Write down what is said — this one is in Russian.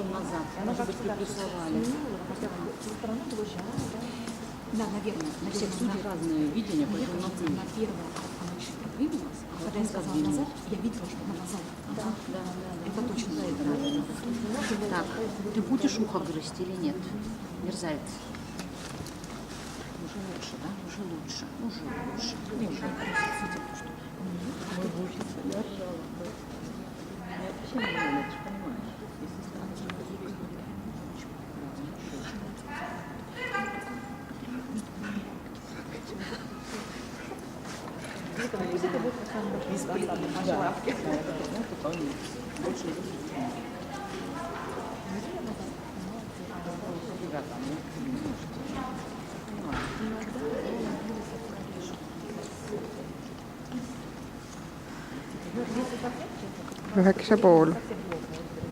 назад. Она Может как быть, всегда приплюсовали. со стороны площадь, да, наверное. На всех судей разное видение, Мне поэтому кажется, напрямую. на первое она чуть продвинулась, а когда я потом сказала подвинулась. назад, я видела, что она назад. Да, да, да. Это точно. Правильно. Так, ты будешь ухо грызть или нет? Мерзавец. Уже лучше, да? Уже лучше. Уже лучше. Уже. Мой учится, я жалко. Я вообще не знаю, ты же понимаешь. Если страшно. Пусть это будет самый большой достаток нашей лавки. Ну, пополнить. Больше не будет. Ребята, Üheksa pool.